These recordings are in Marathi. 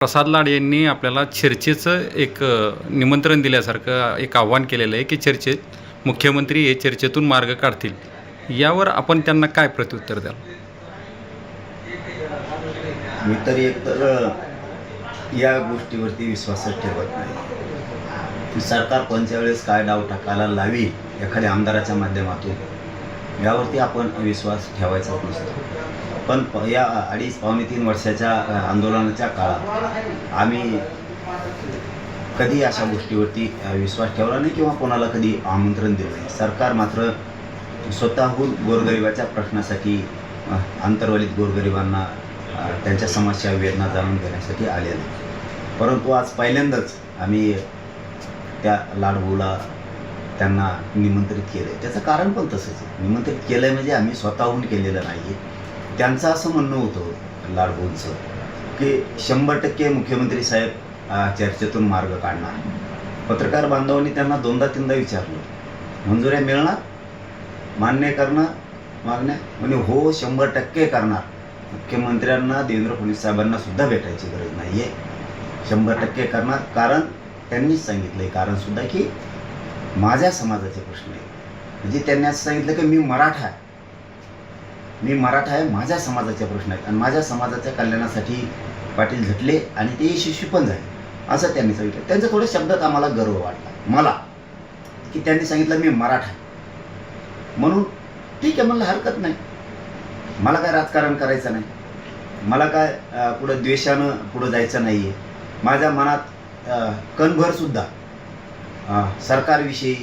प्रसाद लाड यांनी आपल्याला चर्चेचं एक निमंत्रण दिल्यासारखं एक आव्हान केलेलं आहे की चर्चेत मुख्यमंत्री हे चर्चेतून मार्ग काढतील. यावर आपण त्यांना काय प्रत्युत्तर द्याल? मी तर एकतर या गोष्टीवरती विश्वासच ठेवत नाही. सरकार कोणत्या वेळेस काय डाव टाकायला लावी एखाद्या आमदाराच्या माध्यमातून यावरती आपण विश्वास ठेवायचाच नसतो. पण या 2.5-3 वर्षाच्या आंदोलनाच्या काळात आम्ही कधी अशा गोष्टीवरती विश्वास ठेवला नाही किंवा कोणाला कधी आमंत्रण दिलं नाही. सरकार मात्र स्वतःहून गोरगरिबाच्या प्रश्नासाठी आंतरवलित गोरगरिबांना त्यांच्या समस्या वेदना जाणून घेण्यासाठी आलेलं आहे. परंतु आज पहिल्यांदाच आम्ही त्या लाडभाऊला त्यांना निमंत्रित केलं आहे. त्याचं कारण पण तसंच आहे. निमंत्रित केलं आहे म्हणजे आम्ही स्वतःहून केलेलं नाही आहे. त्यांचं असं म्हणणं होतं लाडभाऊंचं की 100% मुख्यमंत्री साहेब चर्चेतून मार्ग काढणार. पत्रकार बांधवांनी त्यांना 2दा-3दा विचारलं, मंजुऱ्या मिळणार, मान्य करणार मागण्या? म्हणजे हो 100% करणार. मुख्यमंत्र्यांना देवेंद्र फडणवीस साहेबांना सुद्धा भेटायची गरज नाही आहे. 100% करणार. कारण त्यांनीच सांगितलं आहे कारणसुद्धा की माझ्या समाजाचे प्रश्न आहे. म्हणजे त्यांनी असं सांगितलं की मी मराठा आहे, माझ्या समाजाचे प्रश्न आहेत आणि माझ्या समाजाच्या कल्याणासाठी पाटील झटले आणि ते यशस्वी पण झाले असं त्यांनी सांगितलं. त्यांच्या थोड्या शब्दात आम्हाला गर्व वाटला मला की त्यांनी सांगितलं मी मराठा आहे म्हणून. ठीक आहे म्हणलं, हरकत नाही. मला काय राजकारण करायचं नाही, मला काय पुढं द्वेषानं पुढं जायचं नाही आहे. माझ्या मनात कणभरसुद्धा सरकारविषयी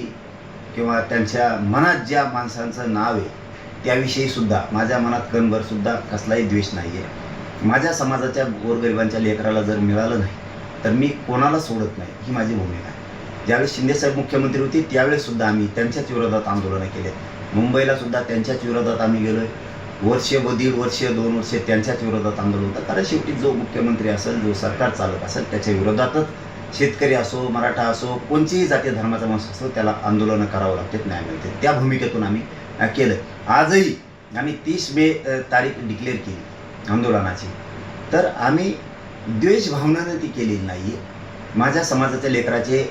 किंवा त्यांच्या मनात ज्या माणसांचं नाव आहे त्याविषयीसुद्धा माझ्या मनात कणभरसुद्धा कसलाही द्वेष नाही आहे. माझ्या समाजाच्या गोरगरिबांच्या लेकराला जर मिळालं नाही तर मी कोणाला सोडत नाही, ही माझी भूमिका आहे. ज्यावेळेस शिंदेसाहेब मुख्यमंत्री होते त्यावेळेससुद्धा आम्ही त्यांच्याच विरोधात आंदोलनं केले. मुंबईलासुद्धा त्यांच्याच विरोधात आम्ही गेलो आहे. वर्ष, 1.5 वर्ष, 2 वर्ष त्यांच्याच विरोधात आंदोलन होतं. कारण शेवटी जो मुख्यमंत्री असेल, जो सरकार चालक असेल त्याच्या विरोधातच शेतकरी असो, मराठा असो, कोणतीही जाती धर्माचा माणूस असो त्याला आंदोलनं करावं लागते, न्याय मिळते. त्या भूमिकेतून आम्ही केलं. आजही आम्ही 30 मे तारीख डिक्लेअर केली आंदोलनाची. तर आम्ही द्वेष भावनेनं ती केलेली नाही आहे. माझ्या समाजाच्या लेकराचे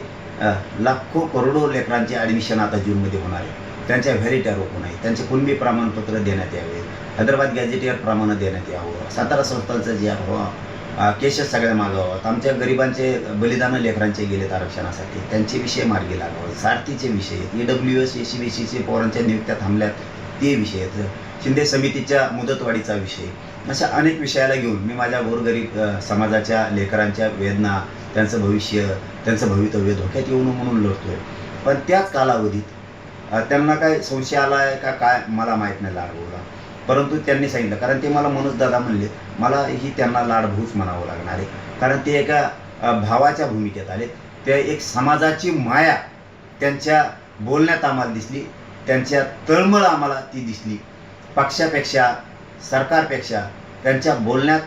लाखो करोडो लेकरांचे ॲडमिशन आता जूनमध्ये होणार आहे. त्यांच्या व्हॅलिटी रोखून आहे, त्यांचे कुणबी प्रमाणपत्र देण्यात यावे, हैदराबाद गॅजेटियर प्रमाणे देण्यात यावं, सातारा संस्थांचं जे केसेस सगळ्या मागावं, आमच्या गरिबांचे बलिदानं लेकरांचे गेलेत आरक्षणासाठी त्यांचे विषय मार्गी लागावे, सारथीचे विषय आहेत, EWS SC-BCचे पोरांच्या नियुक्त्या थांबल्यात ते विषय आहेत, शिंदे समितीच्या मुदतवाढीचा विषय, अशा अनेक विषयाला घेऊन मी माझ्या गोरगरीब समाजाच्या लेकरांच्या वेदना, त्यांचं भविष्य, त्यांचं भवितव्य धोक्यात येऊ नये म्हणून लढतोय. पण त्याच कालावधीत त्यांना काय संशय आला आहे का काय मला माहीत नाही लाडभाऊला. परंतु त्यांनी सांगितलं, कारण ते मला मनोज दादा म्हणले, मला ही त्यांना लाडभाऊच म्हणावं लागणार आहे. कारण ते एका भावाच्या भूमिकेत आले. ते एक समाजाची माया त्यांच्या बोलण्यात आम्हाला दिसली, त्यांच्या तळमळ आम्हाला ती दिसली. पक्षापेक्षा, सरकारपेक्षा त्यांच्या बोलण्यात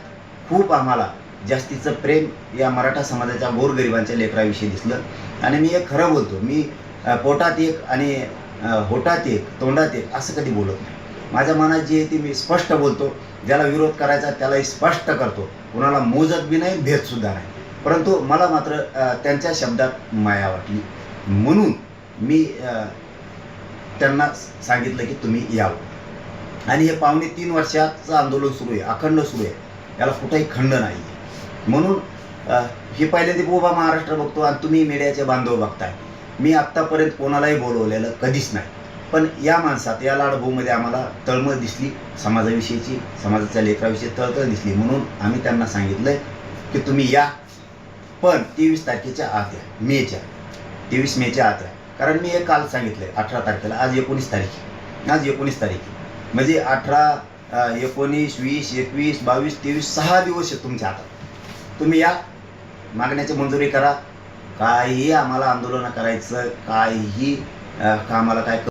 खूप आम्हाला जास्तीचं प्रेम या मराठा समाजाच्या गोरगरिबांच्या लेकराविषयी दिसलं. आणि मी एक खरं बोलतो, मी पोटात एक आणि होटात एक, तोंडात एक असं कधी बोलत नाही. माझ्या मनात जी आहे ती मी स्पष्ट बोलतो. ज्याला विरोध करायचा त्यालाही स्पष्ट करतो. कुणाला मोजत बी नाही, भेदसुद्धा नाही. परंतु मला मात्र त्यांच्या शब्दात माया वाटली म्हणून मी त्यांना सांगितलं की तुम्ही यावं. आणि हे 2.5-3 वर्षाचं आंदोलन सुरू आहे, अखंड सुरू आहे, याला कुठेही खंड नाही. म्हणून हे पहिल्यांदा उभा महाराष्ट्र बघतो आणि तुम्ही मीडियाचे बांधव बघताय. मी आत्तापर्यंत कोणालाही बोलवलेलं कधीच नाही. पण या माणसात, या लाडभाऊमध्ये आम्हाला तळमळ दिसली, समाजाविषयीची, समाजाच्या लेकराविषयी तळतळ दिसली. म्हणून आम्ही त्यांना सांगितलं की तुम्ही या, पण 23 तारखेच्या आत या, 23 मेच्या आत या. कारण मी हे काल सांगितलं आहे 18 तारखेला, आज 19 तारीख आहे. आज 19 तारीख आहे म्हणजे 18, 19, 20, 21, 22, 23 6 दिवस आहेत तुमच्या हातात. तुम्ही या, मागण्याची मंजुरी करा. काहीही आम्हाला आंदोलनं करायचं, काहीही कामाला काय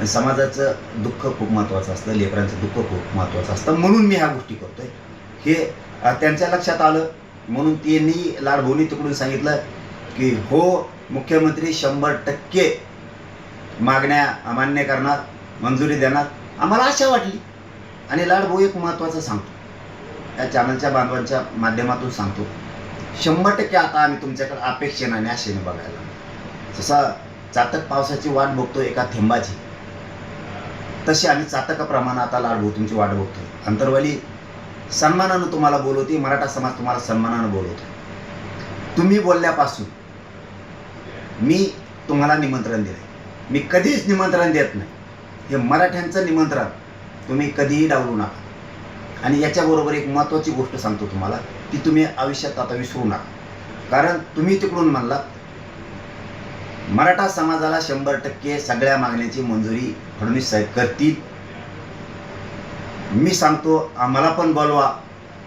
समाजाचं दुःख खूप महत्त्वाचं असतं, लेकरांचं दुःख खूप महत्त्वाचं असतं. म्हणून मी ह्या गोष्टी करतोय. हे त्यांच्या लक्षात आलं म्हणून त्यांनी लाडभाऊंनी तिकडून सांगितलं की हो मुख्यमंत्री 100% मागण्या अमान्य करणार, मंजुरी देणार. आम्हाला आशा वाटली. आणि लाडभाऊ एक महत्त्वाचं सांगतो, या चॅनलच्या बांधवांच्या माध्यमातून सांगतो, 100% आता आम्ही तुमच्याकडे अपेक्षेने आणि आशेने बघायला लागलो. जसा चातक पावसाची वाट बघतो एका थेंबाची, तशी आम्ही चातकाप्रमाणे आता लाडू तुमची वाट बघतोय. अंतरवाली सन्मानानं तुम्हाला बोलवते, मराठा समाज तुम्हाला सन्मानानं बोलवतो. तुम्ही बोलल्यापासून मी तुम्हाला निमंत्रण दिलं. मी कधीच निमंत्रण देत नाही. हे मराठ्यांचं निमंत्रण तुम्ही कधीही डावलू नका. आणि याच्याबरोबर एक महत्त्वाची गोष्ट सांगतो तुम्हाला, ती तुम्ही आयुष्यात आता विसरू नका. कारण तुम्ही तिकडून म्हणला मराठा समाजाला 100% सगळ्या मागण्याची मंजुरी फडणवीस साहेब करतील. मी सांगतो आम्हाला पण बोलवा.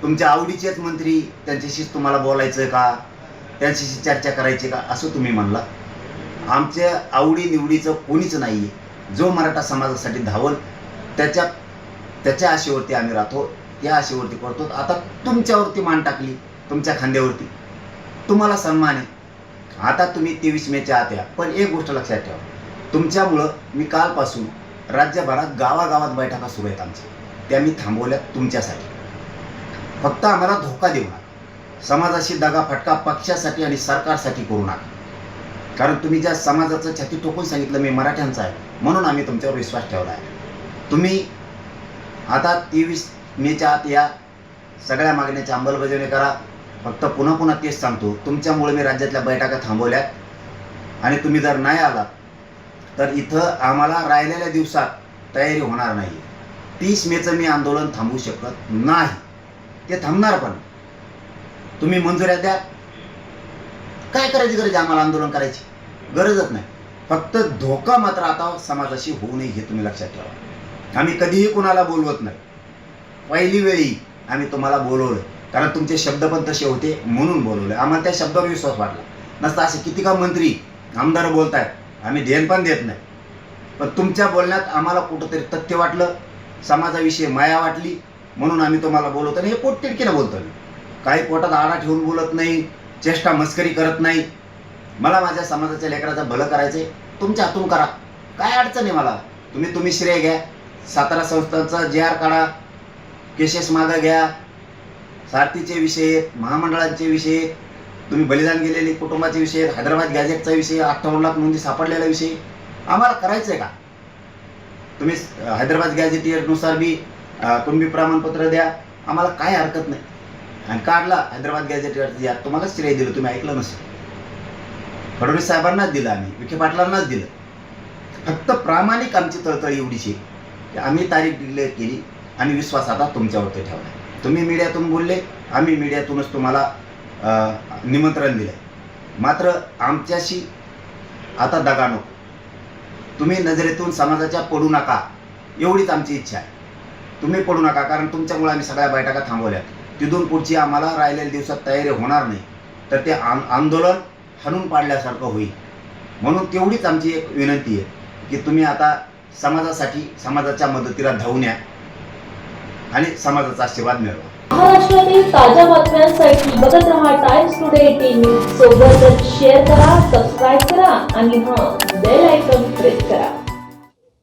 तुमच्या आवडीचेच मंत्री, त्यांच्याशीच तुम्हाला बोलायचं का, त्यांच्याशी चर्चा करायची का, असं तुम्ही म्हणला. आमच्या आवडीनिवडीचं कोणीच नाही आहे. जो मराठा समाजासाठी धावल त्याच्या आशेवरती आम्ही राहतो, त्या आशेवरती करतो. आता तुमच्यावरती मान टाकली, तुमच्या खांद्यावरती, तुम्हाला सन्मान आहे. आता तुम्ही 23 मेच्या आत या. पण एक गोष्ट लक्षात ठेवा, तुमच्यामुळं मी कालपासून राज्यभरात गावागावात बैठका सुरू आहेत आमच्या, त्या मी थांबवल्यात तुमच्यासाठी. फक्त आम्हाला धोका देऊ नका. समाजाशी दगाफटका पक्षासाठी आणि सरकारसाठी करू नका. कारण तुम्ही ज्या समाजाचं छाती टोकून सांगितलं मी मराठ्यांचा आहे, म्हणून आम्ही तुमच्यावर विश्वास ठेवला आहे. तुम्ही आता 23 मेच्या आत या, सगळ्या मागण्याची अंमलबजावणी करा. फक्त पुन्हा पुन्हा तेच सांगतो, तुमच्यामुळे मी राज्यातल्या बैठका थांबवल्यात आणि तुम्ही जर नाही आलात तर इथं आम्हाला राहिलेल्या दिवसात तयारी होणार नाही. 30 मेचं मी आंदोलन थांबवू शकत नाही, ते थांबणार पण. तुम्ही मंजुऱ्या द्या. काय करायची गरज आहे आम्हाला आंदोलन करायची? गरजच नाही. फक्त धोका मात्र आता समाजाशी होऊ नये हे तुम्ही लक्षात ठेवा. आम्ही कधीही कुणाला बोलवत नाही. पहिली वेळी आम्ही तुम्हाला बोलवलं कारण तुमचे शब्द पण तसे होते म्हणून बोलवले. आम्हाला त्या शब्दावर विश्वास वाटला. नसता असे किती का मंत्री आमदार बोलतायत, आम्ही ध्यान पण देत नाही. पण तुमच्या बोलण्यात आम्हाला कुठंतरी तथ्य वाटलं, समाजाविषयी माया वाटली, म्हणून आम्ही तुम्हाला बोलवतो. आणि हे पोटतिडकीनं बोलतो मी. काही पोटात आडा ठेवून बोलत नाही, चेष्टा मस्करी करत नाही. मला माझ्या समाजाच्या लेकराचं भलं करायचं आहे, तुमच्या हातून करा. काय अडचण आहे मला? तुम्ही श्रेय घ्या. सातारा संस्थांचा JR काढा, केसेस मागं घ्या, सारथीचे विषय, महामंडळांचे विषय, तुम्ही बलिदान गेलेले कुटुंबाचे विषय, हैदराबाद गॅझेटचा विषय, 58 लाख नोंदी सापडलेला विषय. आम्हाला करायचं आहे का? तुम्ही हैदराबाद गॅझेटनुसार बी कुणबी प्रमाणपत्र द्या, आम्हाला काय हरकत नाही. आणि काढला हैदराबाद गॅझेटवरती तुम्हालाच श्रेय दिलं, तुम्ही ऐकलं नसेल. फडणवीस साहेबांनाच दिलं, आम्ही विखे पाटलांनाच दिलं. फक्त प्रामाणिक आमची तळतळ एवढीची की आम्ही तारीख डिक्लेअर केली आणि विश्वास आता तुमच्यावरती ठेवला. तुम्ही मीडियातून बोलले, आम्ही मीडियातूनच तुम्हाला निमंत्रण दिलं. मात्र आमच्याशी आता दगा नको. तुम्ही नजरेतून समाजाच्या पडू नका, एवढीच आमची इच्छा आहे. तुम्ही पडू नका, कारण तुमच्यामुळे आम्ही सगळ्या बैठका थांबवल्या. तिथून पुढची आम्हाला राहिलेल्या दिवसात तयारी होणार नाही, तर ते आंदोलन हाणून पाडल्यासारखं होईल. म्हणून तेवढीच आमची एक विनंती आहे की तुम्ही आता समाजासाठी, समाजाच्या मदतीला धावून या आणि समाजाचा आशीर्वाद मिळवा. महाराष्ट्रातील ताज्या बातम्यांसाठी बघत रहा टाइम्स टुडे 18 न्यूज. सोबतच शेअर करा, सबस्क्राईब करा आणि बेल आयकॉन प्रेस करा.